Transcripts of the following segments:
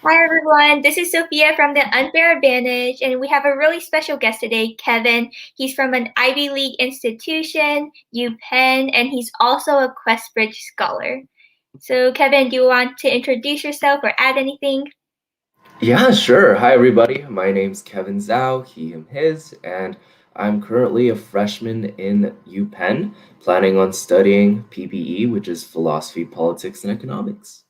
Hi everyone, this is Sophia from the Unfair Advantage, and we have a really special guest today, Kevin. He's from an Ivy League institution, UPenn, and he's also a Questbridge Scholar. So, Kevin, do you want to introduce yourself or add anything? Yeah, sure. Hi, everybody. My name's Kevin Zhao, he, him, his, and I'm currently a freshman in UPenn, planning on studying PPE, which is Philosophy, Politics, and Economics.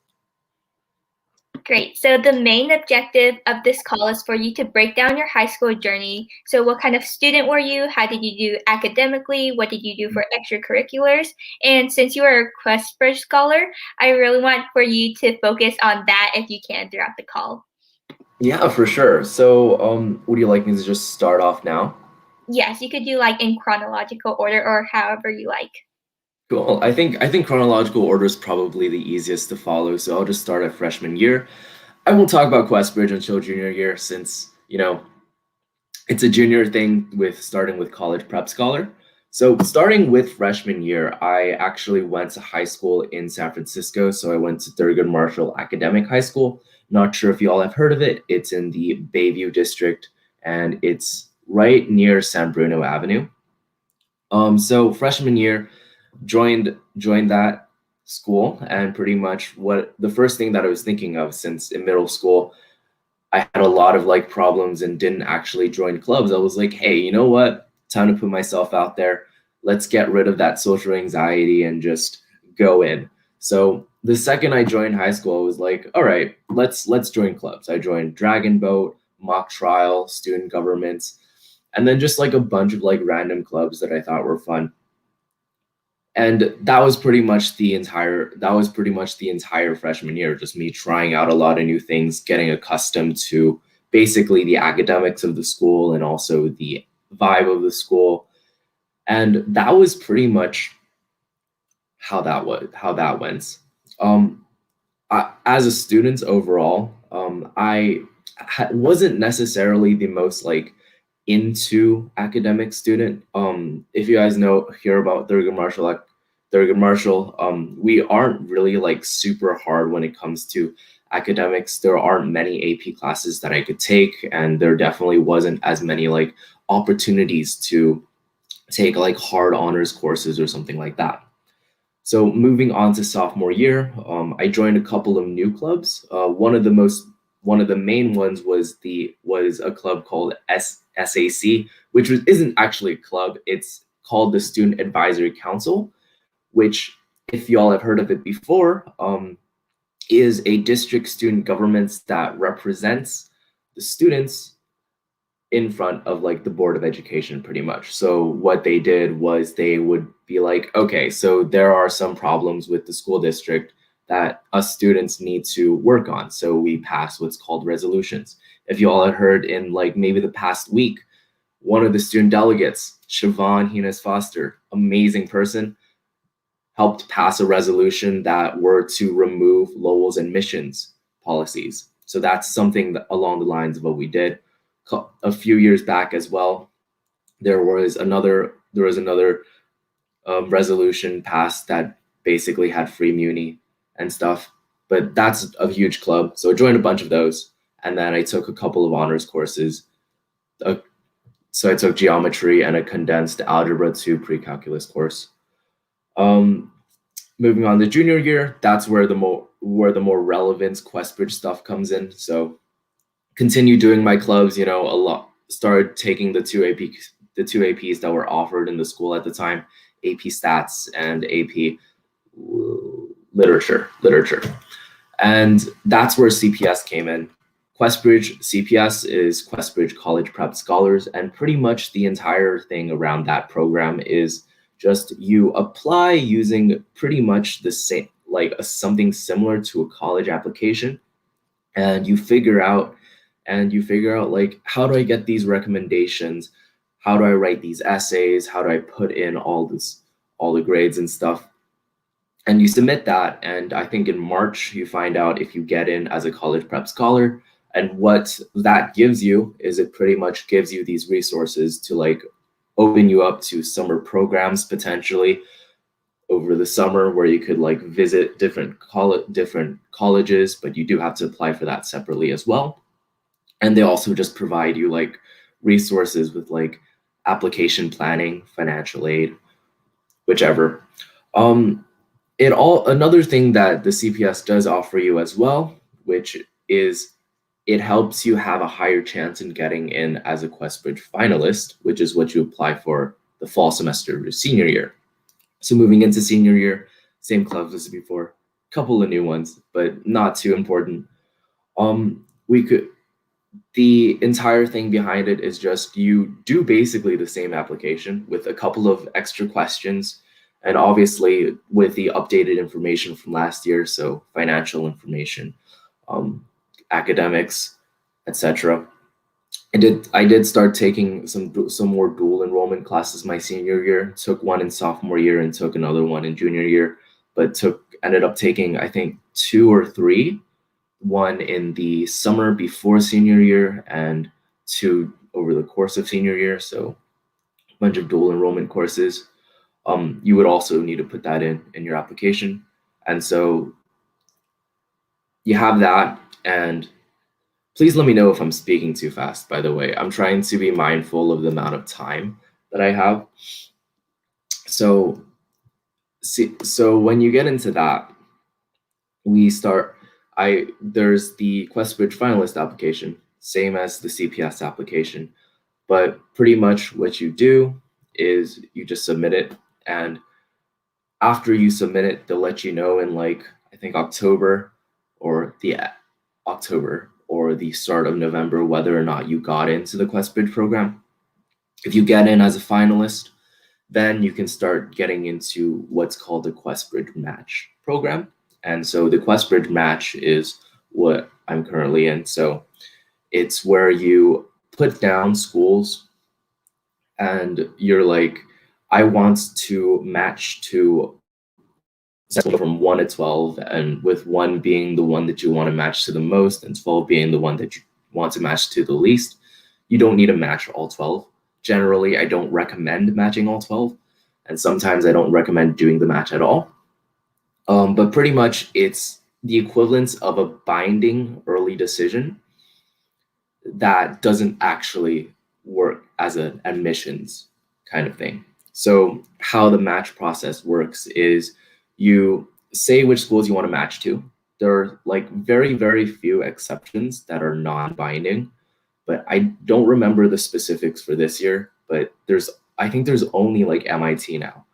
Great. So, the main objective of this call is for you to break down your high school journey. So, what kind of student were you? How did you do academically? What did you do for extracurriculars? And since you are a Questbridge Scholar, I really want for you to focus on that if you can throughout the call. Yeah, for sure. So, would you like me to just start off now? Yes, you could do like in chronological order or however you like. Cool. I think chronological order is probably the easiest to follow, so I'll just start at freshman year. I won't talk about Questbridge until junior year since, it's a junior thing with starting with college prep scholar. So starting with freshman year, I actually went to high school in San Francisco. So I went to Thurgood Marshall Academic High School. Not sure if you all have heard of it. It's in the Bayview district and it's right near San Bruno Avenue. So freshman year, joined that school, and pretty much what the first thing that I was thinking of, since in middle school I had a lot of like problems and didn't actually join clubs. I was like, hey, you know what? Time to put myself out there. Let's get rid of that social anxiety and just go in. So the second I joined high school, I was like, all right, let's join clubs. I joined Dragon Boat, Mock Trial, Student Governments, and then just like a bunch of like random clubs that I thought were fun. And that was pretty much the entire freshman year, just me trying out a lot of new things, getting accustomed to basically the academics of the school and also the vibe of the school. And that was pretty much how that went. um as a student overall, I wasn't necessarily the most like into academic student. If you guys hear about Thurgood Marshall, we aren't really like super hard when it comes to academics. There aren't many AP classes that I could take, and there definitely wasn't as many like opportunities to take like hard honors courses or something like that. So moving on to sophomore year, I joined a couple of new clubs. One of the main ones was a club called SAC, which isn't actually a club. It's called the Student Advisory Council, which, if y'all have heard of it before, is a district student government that represents the students in front of like the board of education, pretty much. So what they did was they would be like, okay, so there are some problems with the school district that us students need to work on, so we pass what's called resolutions. If you all had heard, in like maybe the past week, one of the student delegates, Siobhan Hines Foster, amazing person, helped pass a resolution that were to remove Lowell's admissions policies. So that's something that, along the lines of what we did. A few years back as well, there was another resolution passed that basically had free muni and stuff. But that's a huge club, so I joined a bunch of those, and then I took a couple of honors courses. Uh, so I took geometry and a condensed algebra 2 pre-calculus course. Um, Moving on to junior year, that's where the more relevant Questbridge stuff comes in. So continue doing my clubs, a lot. Started taking the two APs that were offered in the school at the time, AP Stats and AP Literature. And that's where CPS came in. Questbridge CPS is Questbridge College Prep Scholars, and pretty much the entire thing around that program is just you apply using pretty much the same, like something similar to a college application, and you figure out like, how do I get these recommendations, how do I write these essays, how do I put in all the grades and stuff, and you submit that. And I think in March you find out if you get in as a college prep scholar. And what that gives you is, it pretty much gives you these resources to like open you up to summer programs potentially, over the summer where you could like visit different colleges, but you do have to apply for that separately as well. And they also just provide you like resources with like application planning, financial aid, whichever. Another thing that the CPS does offer you as well, which is it helps you have a higher chance in getting in as a Questbridge finalist, which is what you apply for the fall semester of your senior year. So moving into senior year, same clubs as before, couple of new ones, but not too important. The entire thing behind it is just you do basically the same application with a couple of extra questions, and obviously with the updated information from last year, so financial information, academics, etc. I did start taking some more dual enrollment classes my senior year. Took one in sophomore year and took another one in junior year, but ended up taking I think 2 or 3, one in the summer before senior year and 2 over the course of senior year. So a bunch of dual enrollment courses. You would also need to put that in your application, and so you have that. And please let me know if I'm speaking too fast, by the way. I'm trying to be mindful of the amount of time that I have. So when you get into that, there's the Questbridge finalist application, same as the CPS application, but pretty much what you do is you just submit it, and after you submit it, they'll let you know in like, I think October or the start of November whether or not you got into the Questbridge program. If you get in as a finalist, then you can start getting into what's called the Questbridge Match program. And so the Questbridge Match is what I'm currently in. So it's where you put down schools and you're like, I want to match to from 1 to 12, and with 1 being the one that you want to match to the most and 12 being the one that you want to match to the least. You don't need to match all 12. Generally, I don't recommend matching all 12, and sometimes I don't recommend doing the match at all. But pretty much it's the equivalence of a binding early decision that doesn't actually work as an admissions kind of thing. So how the match process works is you say which schools you want to match to. There are like very, very few exceptions that are non-binding, but I don't remember the specifics for this year, but I think there's only like MIT now.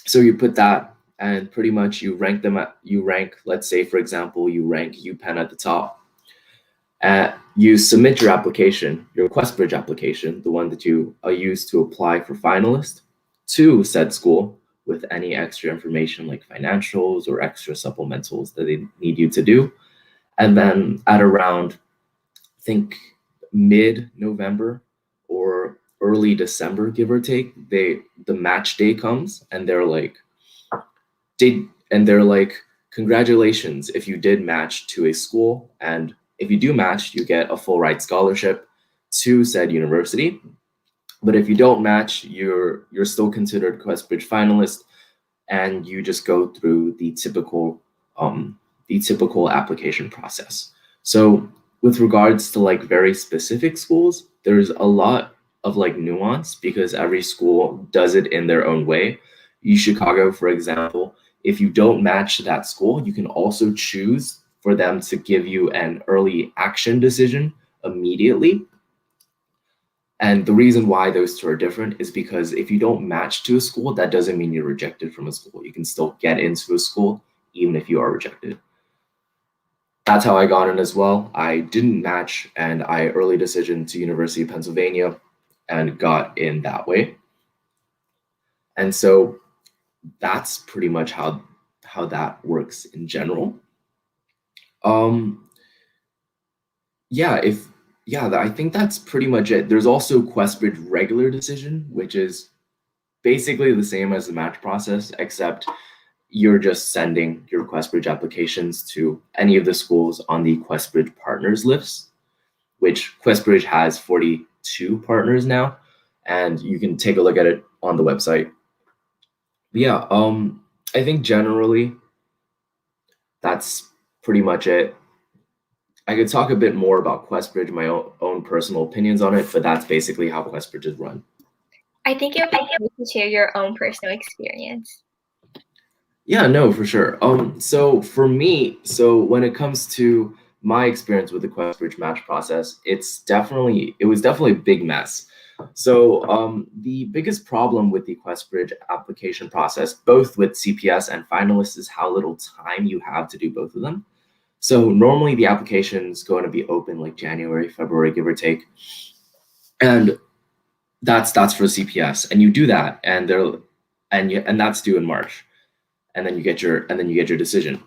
So you put that, and pretty much you rank, let's say, for example, you rank UPenn at the top. You submit your application, your Questbridge application, the one that you use to apply for finalist, to said school with any extra information like financials or extra supplementals that they need you to do. And then at around, I think, mid-November or early December, give or take, the match day comes, and they're like, congratulations if you did match to a school, and if you do match, you get a full ride scholarship to said university. But if you don't match, you're still considered Questbridge finalist, and you just go through the typical application process. So with regards to like very specific schools, there's a lot of like nuance because every school does it in their own way. UChicago, for example, if you don't match that school, you can also choose for them to give you an early action decision immediately. And the reason why those two are different is because if you don't match to a school, that doesn't mean you're rejected from a school. You can still get into a school even if you are rejected. That's how I got in as well. I didn't match, and I early decision to University of Pennsylvania and got in that way. And so that's pretty much how that works in general. I think that's pretty much it. There's also Questbridge regular decision, which is basically the same as the match process, except you're just sending your Questbridge applications to any of the schools on the Questbridge partners list, which Questbridge has 42 partners now, and you can take a look at it on the website. Yeah, I think generally that's pretty much it. I could talk a bit more about Questbridge, my own personal opinions on it, but that's basically how Questbridge is run. I think it would be great to share your own personal experience. Yeah, no, for sure. So for me, so when it comes to my experience with the Questbridge match process, it was definitely a big mess. So the biggest problem with the Questbridge application process, both with CPS and Finalist, is how little time you have to do both of them. So normally the application is going to be open like January, February, give or take, and that's for CPS, and you do that, and that's due in March, and then you get your decision.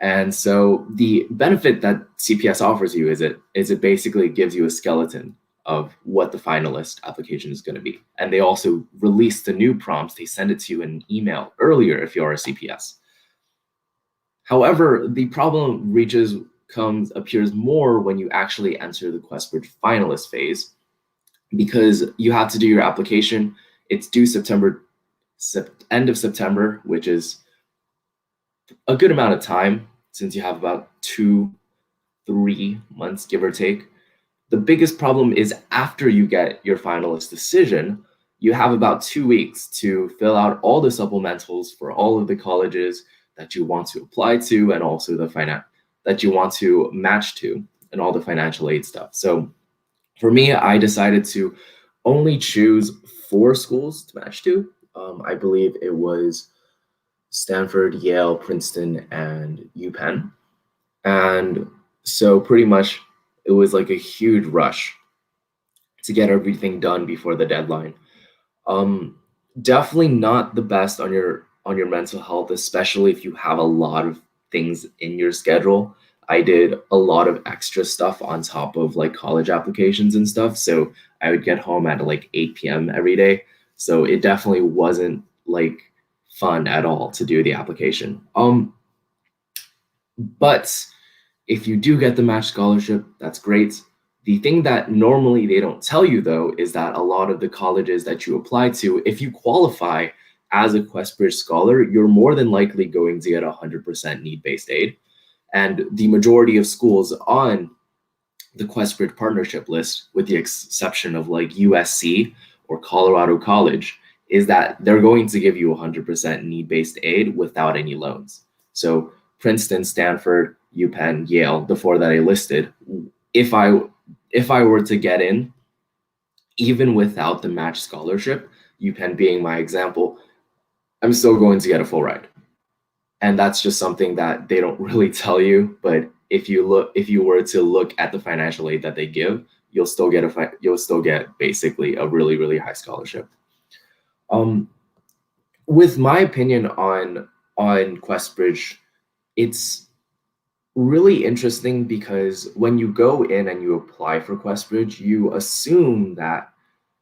And so the benefit that CPS offers you is it basically gives you a skeleton of what the finalist application is going to be. And they also release the new prompts. They send it to you in an email earlier if you're a CPS. However, the problem appears more when you actually enter the Questbridge finalist phase, because you have to do your application. It's due end of September, which is a good amount of time since you have about 2-3 months, give or take. The biggest problem is after you get your finalist decision, you have about 2 weeks to fill out all the supplementals for all of the colleges that you want to apply to, and also that you want to match to, and all the financial aid stuff. So for me, I decided to only choose 4 schools to match to. I believe it was Stanford, Yale, Princeton, and UPenn. And so pretty much it was like a huge rush to get everything done before the deadline. Definitely not the best on your mental health, especially if you have a lot of things in your schedule. I did a lot of extra stuff on top of like college applications and stuff. So I would get home at like 8 p.m. every day. So it definitely wasn't like fun at all to do the application. But if you do get the match scholarship, that's great. The thing that normally they don't tell you, though, is that a lot of the colleges that you apply to, if you qualify as a Questbridge scholar, you're more than likely going to get 100% need-based aid. And the majority of schools on the Questbridge partnership list, with the exception of like USC or Colorado College, is that they're going to give you 100% need-based aid without any loans. So Princeton, Stanford, UPenn, Yale, the 4 that I listed, if I were to get in, even without the match scholarship, UPenn being my example, I'm still going to get a full ride. And that's just something that they don't really tell you. But if you were to look at the financial aid that they give, you'll still get basically a really, really high scholarship. With my opinion on Questbridge, it's really interesting because when you go in and you apply for Questbridge, you assume that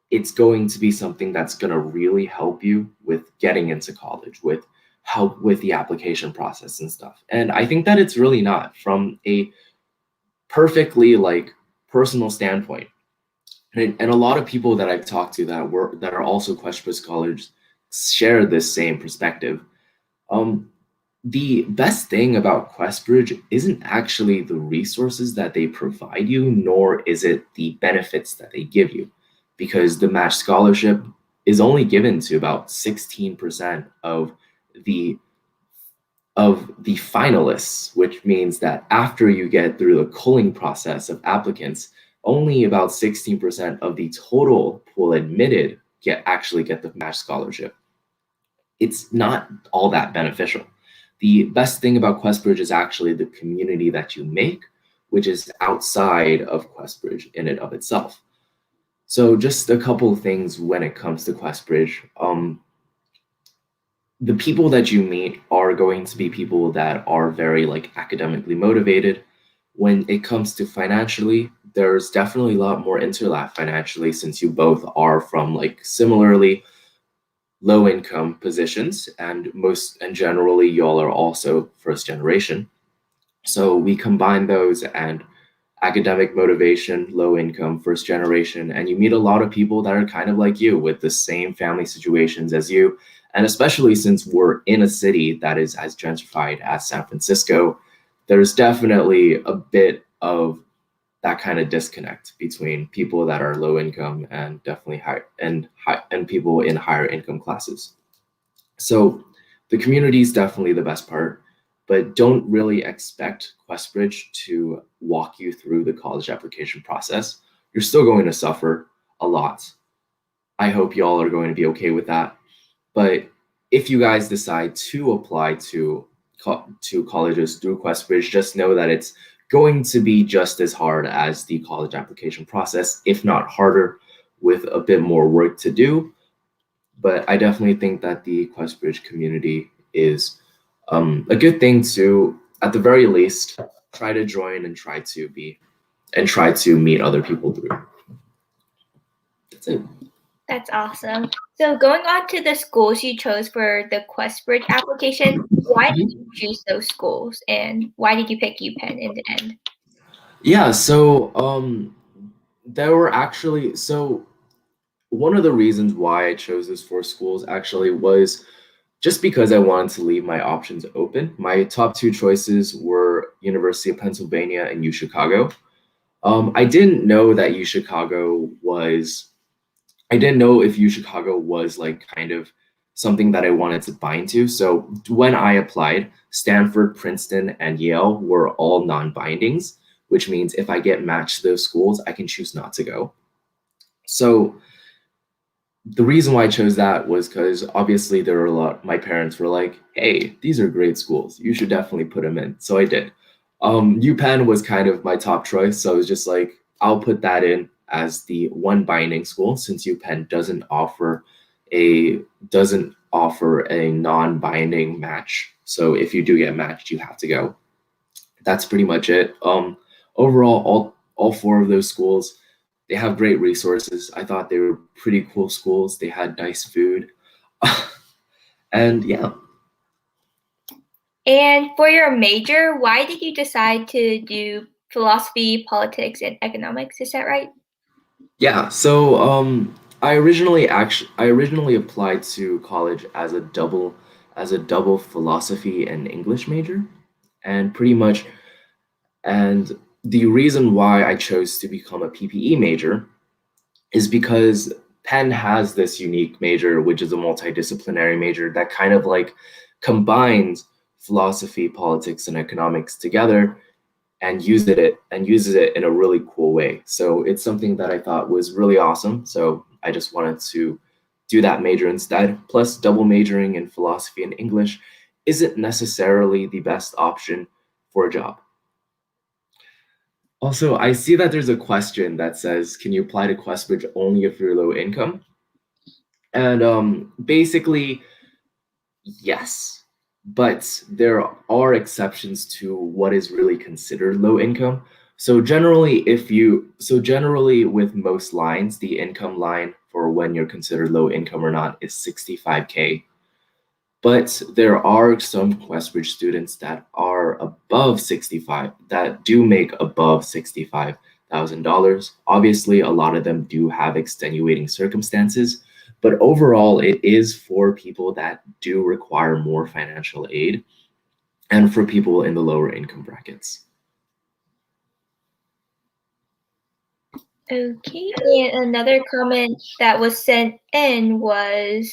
it's going to be something that's going to really help you with getting into college, with help with the application process and stuff. And I think that it's really not, from a perfectly like personal standpoint. And a lot of people that I've talked to that are also Questbridge scholars share this same perspective. The best thing about Questbridge isn't actually the resources that they provide you, nor is it the benefits that they give you, because the match scholarship is only given to about 16% of the finalists, which means that after you get through the culling process of applicants, only about 16% of the total pool admitted actually get the match scholarship. It's not all that beneficial. The best thing about Questbridge is actually the community that you make, which is outside of Questbridge in and of itself. So just a couple of things when it comes to Questbridge. The people that you meet are going to be people that are very like academically motivated. When it comes to financially, there's definitely a lot more interlap financially, since you both are from like similarly low income positions, and generally y'all are also first generation. So we combine those, and academic motivation, low income, first generation, and you meet a lot of people that are kind of like you with the same family situations as you. And especially since we're in a city that is as gentrified as San Francisco, there's definitely a bit of that kind of disconnect between people that are low income and definitely high and people in higher income classes. So the community is definitely the best part, but don't really expect Questbridge to walk you through the college application process. You're still going to suffer a lot. I hope y'all are going to be okay with that. But if you guys decide to apply to colleges through Questbridge, just know that it's going to be just as hard as the college application process, if not harder, with a bit more work to do. But I definitely think that the Questbridge community is a good thing to, at the very least, try to join and try to meet other people through. That's it. That's awesome. So going on to the schools you chose for the Questbridge application, why did you choose those schools and why did you pick UPenn in the end? Yeah, so there were actually one of the reasons why I chose those four schools actually was just because I wanted to leave my options open. My top two choices were University of Pennsylvania and UChicago. I didn't know that UChicago was I didn't know if UChicago was like kind of something that I wanted to bind to. So when I applied, Stanford, Princeton, and Yale were all non-bindings, which means if I get matched to those schools, I can choose not to go. So the reason why I chose that was because obviously there were my parents were like, hey, these are great schools. You should definitely put them in. So I did. UPenn was kind of my top choice. So I was just like, I'll put that in as the one binding school since UPenn doesn't offer a non-binding match. So if you do get matched, you have to go. That's pretty much it. Overall, all four of those schools, they have great resources. I thought they were pretty cool schools. They had nice food. And yeah. And for your major, why did you decide to do philosophy, politics, and economics? Is that right? Yeah, so I originally applied to college as a double philosophy and English major, and pretty much and the reason why I chose to become a PPE major is because Penn has this unique major, which is a multidisciplinary major that kind of like combines philosophy, politics, and economics together and uses it in a really cool way. So it's something that I thought was really awesome. So I just wanted to do that major instead. Plus, double majoring in philosophy and English isn't necessarily the best option for a job. Also, I see that there's a question that says, can you apply to Questbridge only if you're low income? And basically, yes, but there are exceptions to what is really considered low income. So generally with most lines, the income line for when you're considered low income or not is 65K. But there are some Questbridge students that are above 65, that do make above $65,000. Obviously, a lot of them do have extenuating circumstances, but overall, it is for people that do require more financial aid and for people in the lower income brackets. Okay, and another comment that was sent in was,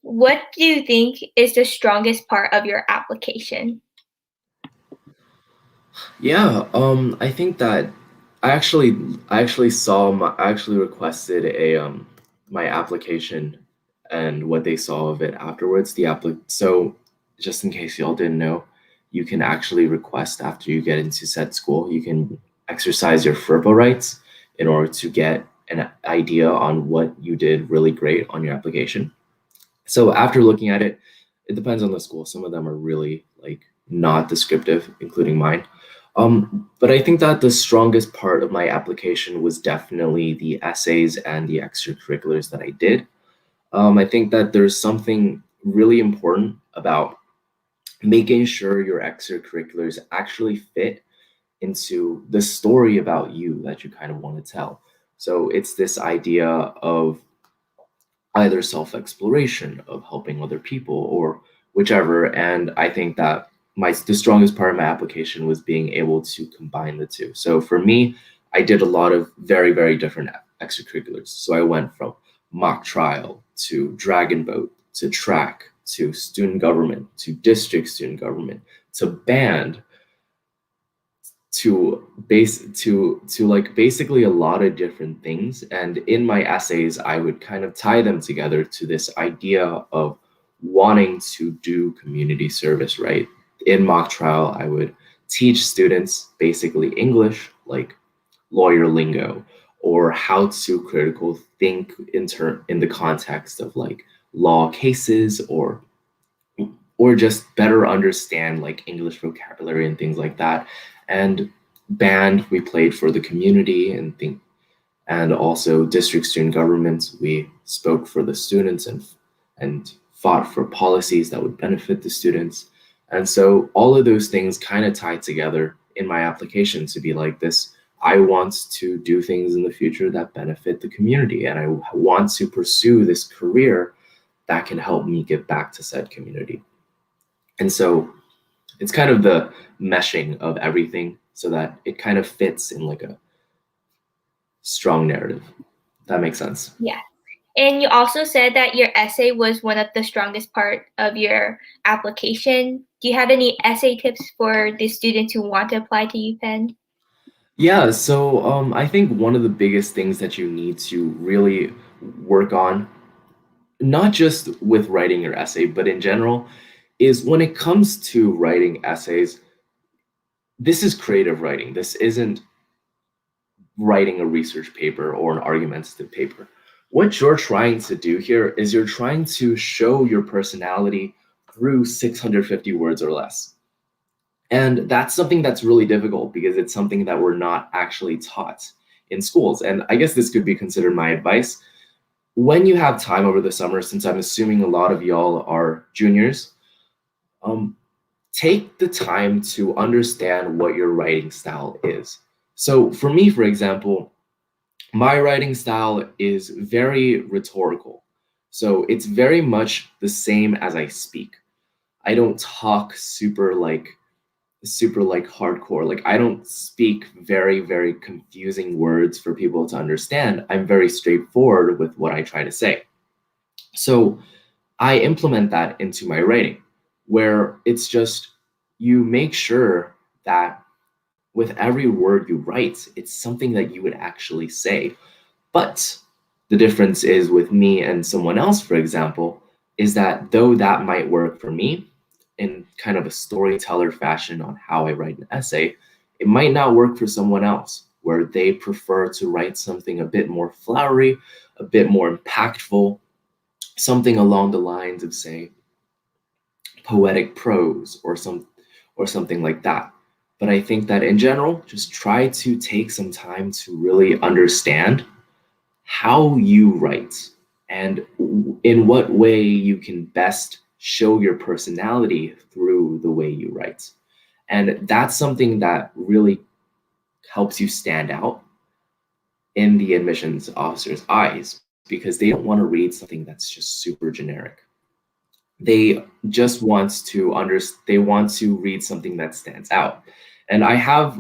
what do you think is the strongest part of your application? Yeah, I think that I actually requested my application and what they saw of it afterwards. So just in case y'all didn't know, you can actually request after you get into said school. You can exercise your FERPA rights in order to get an idea on what you did really great on your application. So after looking at it, it depends on the school. Some of them are really like not descriptive, including mine. But I think that the strongest part of my application was definitely the essays and the extracurriculars that I did. I think that there's something really important about making sure your extracurriculars actually fit into the story about you that you kind of want to tell. So it's this idea of either self-exploration, of helping other people, or whichever. And I think that the strongest part of my application was being able to combine the two. So for me, I did a lot of very, very different extracurriculars. So I went from mock trial to dragon boat to track to student government to district student government to band to like basically a lot of different things. And in my essays, I would kind of tie them together to this idea of wanting to do community service, right? In mock trial, I would teach students basically English, like lawyer lingo, or how to critical think in the context of like law cases, or just better understand like English vocabulary and things like that. And band, we played for the community and also district student governments, we spoke for the students and fought for policies that would benefit the students. And so all of those things kind of tied together in my application to be like this. I want to do things in the future that benefit the community, and I want to pursue this career that can help me give back to said community. And so it's kind of the meshing of everything so that it kind of fits in like a strong narrative. That makes sense. Yeah. And you also said that your essay was one of the strongest part of your application. Do you have any essay tips for the students who want to apply to UPenn? Yeah, so I think one of the biggest things that you need to really work on, not just with writing your essay, but in general, is when it comes to writing essays, this is creative writing. This isn't writing a research paper or an argumentative paper. What you're trying to do here is you're trying to show your personality through 650 words or less. And that's something that's really difficult because it's something that we're not actually taught in schools. And I guess this could be considered my advice. When you have time over the summer, since I'm assuming a lot of y'all are juniors, take the time to understand what your writing style is. So for me, for example, my writing style is very rhetorical. So it's very much the same as I speak. I don't talk super like hardcore. Like I don't speak very, very confusing words for people to understand. I'm very straightforward with what I try to say. So I implement that into my writing, where it's just you make sure that with every word you write, it's something that you would actually say. But the difference is with me and someone else, for example, is that though that might work for me in kind of a storyteller fashion on how I write an essay, it might not work for someone else, where they prefer to write something a bit more flowery, a bit more impactful, something along the lines of, say, poetic prose or something like that. But I think that in general, just try to take some time to really understand how you write and in what way you can best show your personality through the way you write. And that's something that really helps you stand out in the admissions officer's eyes, because they don't want to read something that's just super generic. They just they want to read something that stands out. And I have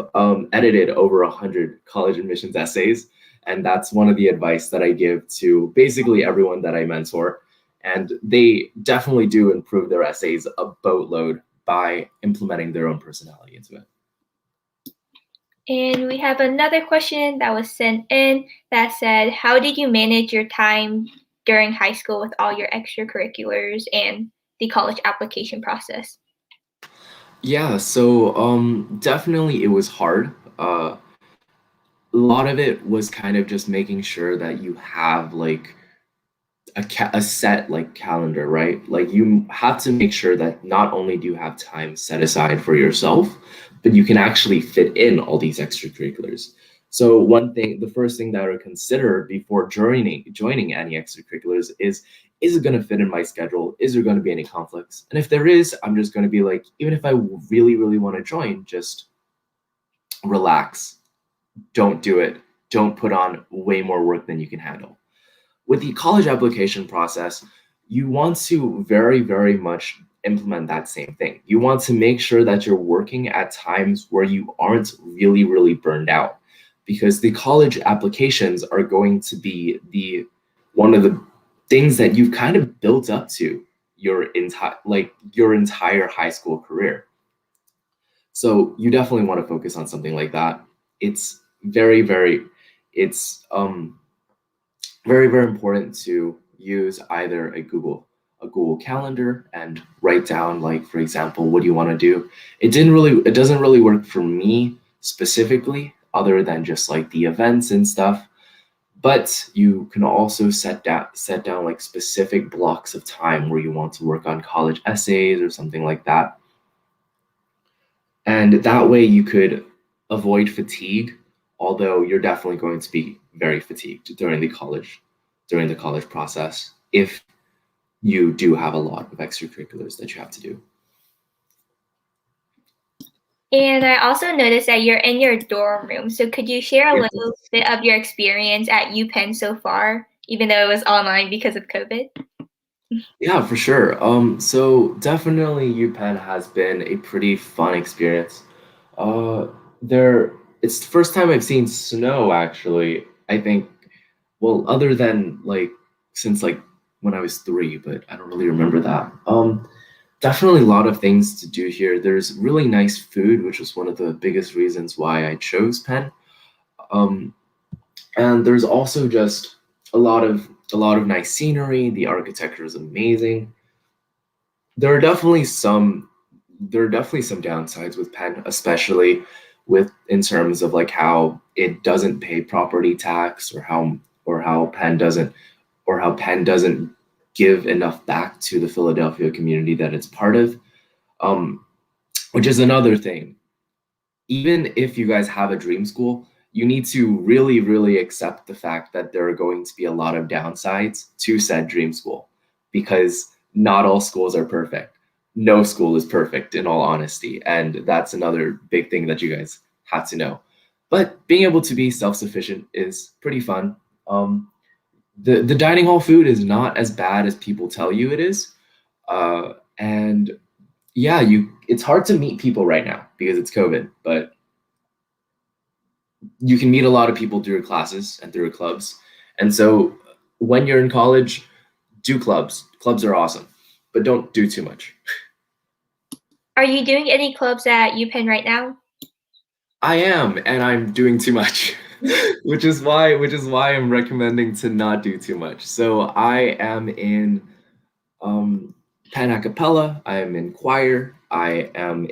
edited over 100 college admissions essays, and that's one of the advice that I give to basically everyone that I mentor. And they definitely do improve their essays a boatload by implementing their own personality into it. And we have another question that was sent in that said, how did you manage your time during high school with all your extracurriculars and the college application process? Yeah, so definitely it was hard. A lot of it was kind of just making sure that you have like a set like calendar, right? Like you have to make sure that not only do you have time set aside for yourself, but you can actually fit in all these extracurriculars. So the first thing that I would consider before joining any extracurriculars is it going to fit in my schedule? Is there going to be any conflicts? And if there is, I'm just going to be like, even if I really, really want to join, just relax, don't do it, don't put on way more work than you can handle. With the college application process, you want to very, very much implement that same thing. You want to make sure that you're working at times where you aren't really, really burned out, because the college applications are going to be the one of the things that you've kind of built up to your entire high school career. So you definitely want to focus on something like that. It's very, very, it's very, very important to use either a Google Calendar and write down, like, for example, what do you want to do. It doesn't really work for me specifically, other than just like the events and stuff. But you can also set down like specific blocks of time where you want to work on college essays or something like that. And that way you could avoid fatigue, although you're definitely going to be very fatigued during the college process if you do have a lot of extracurriculars that you have to do. And I also noticed that you're in your dorm room. So could you share a Yes. little bit of your experience at UPenn so far, even though it was online because of COVID? Yeah, for sure. So definitely UPenn has been a pretty fun experience. Uh, it's the first time I've seen snow actually. I think, well, other than like since like when I was 3, but I don't really remember that. Definitely a lot of things to do here. There's really nice food, which was one of the biggest reasons why I chose Penn. Um, and there's also just a lot of nice scenery. The architecture is amazing. There are definitely some there are definitely some downsides with Penn, especially with in terms of like how it doesn't pay property tax, or how Penn doesn't give enough back to the Philadelphia community that it's part of. Um, which is another thing. Even if you guys have a dream school, you need to really, really accept the fact that there are going to be a lot of downsides to said dream school, because not all schools are perfect. No school is perfect, in all honesty. And that's another big thing that you guys have to know. But being able to be self sufficient is pretty fun. The dining hall food is not as bad as people tell you it is. And yeah, it's hard to meet people right now because it's COVID, but you can meet a lot of people through classes and through clubs. And so when you're in college, do clubs. Clubs are awesome, but don't do too much. Are you doing any clubs at UPenn right now? I am, and I'm doing too much, which is why I'm recommending to not do too much. So I am in um, Pan Acapella. I am in choir. I am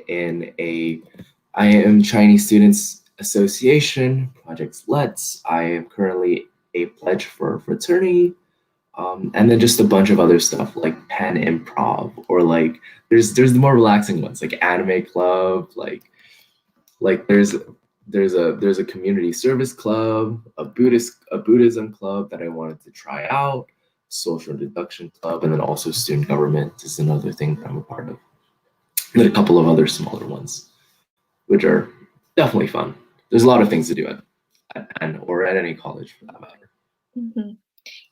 Chinese Students Association, Projects Let's. I am currently a pledge for fraternity. And then just a bunch of other stuff like Pen Improv, or like there's the more relaxing ones like Anime Club, like there's a community service club, a Buddhism club that I wanted to try out, social deduction club, and then also student government is another thing that I'm a part of. And then a couple of other smaller ones, which are definitely fun. There's a lot of things to do at Penn or at any college for that matter. Mhm.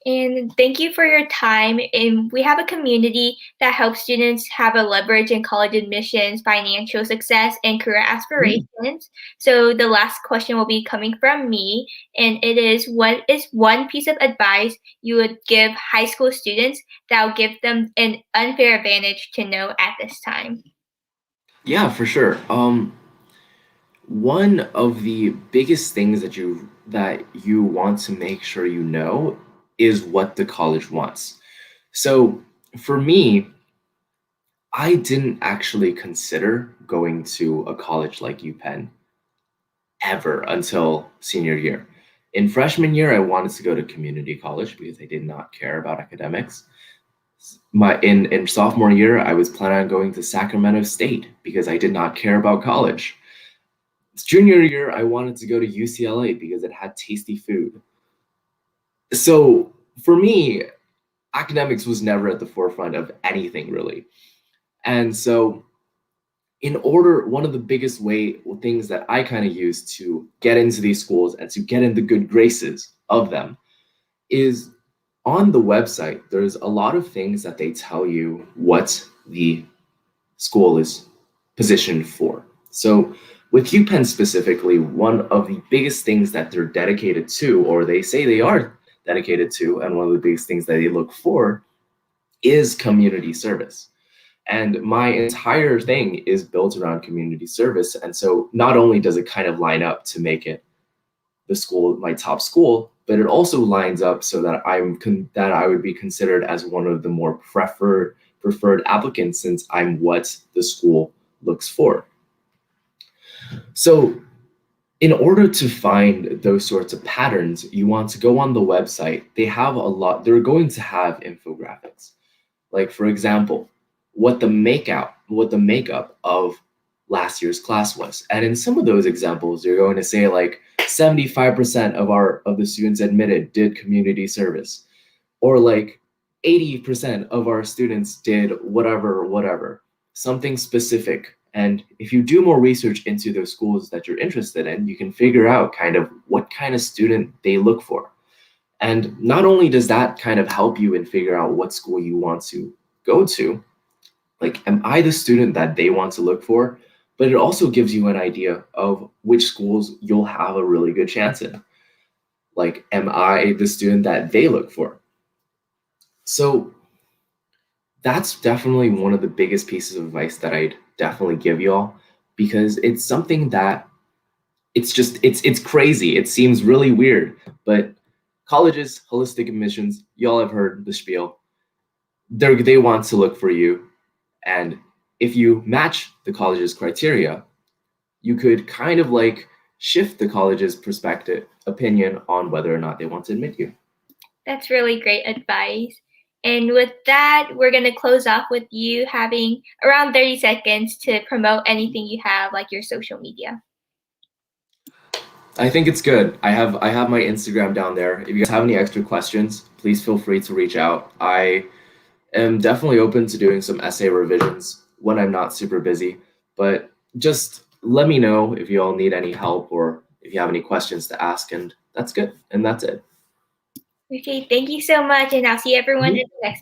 And thank you for your time. And we have a community that helps students have a leverage in college admissions, financial success, and career aspirations. So the last question will be coming from me, and it is, what is one piece of advice you would give high school students that will give them an unfair advantage to know at this time? Yeah, for sure. One of the biggest things that you want to make sure you know is what the college wants. So for me, I didn't actually consider going to a college like UPenn ever until senior year. In freshman year, I wanted to go to community college because I did not care about academics. In sophomore year, I was planning on going to Sacramento State because I did not care about college. Junior year, I wanted to go to UCLA because it had tasty food. So for me, academics was never at the forefront of anything really. And so one of the biggest things that I kind of use to get into these schools and to get in the good graces of them is on the website. There's a lot of things that they tell you what the school is positioned for. So with UPenn specifically, one of the biggest things that they're dedicated to, or they say they are dedicated to, and one of the biggest things that they look for is community service. And my entire thing is built around community service. And so not only does it kind of line up to make it the school, my top school, but it also lines up so that I would be considered as one of the more preferred applicants, since I'm what the school looks for. So in order to find those sorts of patterns, you want to go on the website. They're going to have infographics. Like, for example, what the makeup of last year's class was. And in some of those examples, you're going to say like 75% of the students admitted did community service, or like 80% of our students did whatever, something specific. And if you do more research into those schools that you're interested in, you can figure out kind of what kind of student they look for. And not only does that kind of help you in figure out what school you want to go to, like, am I the student that they want to look for? But it also gives you an idea of which schools you'll have a really good chance in. Like, am I the student that they look for? So that's definitely one of the biggest pieces of advice that I'd definitely give y'all, because it's something that it's crazy. It seems really weird, but colleges, holistic admissions, y'all have heard the spiel. They want to look for you. And if you match the college's criteria, you could kind of like shift the college's opinion on whether or not they want to admit you. That's really great advice. And with that, we're going to close off with you having around 30 seconds to promote anything you have, like your social media. I think it's good. I have my Instagram down there. If you guys have any extra questions, please feel free to reach out. I am definitely open to doing some essay revisions when I'm not super busy, but just let me know if you all need any help or if you have any questions to ask, and that's good. And that's it. Okay, thank you so much, and I'll see everyone in the next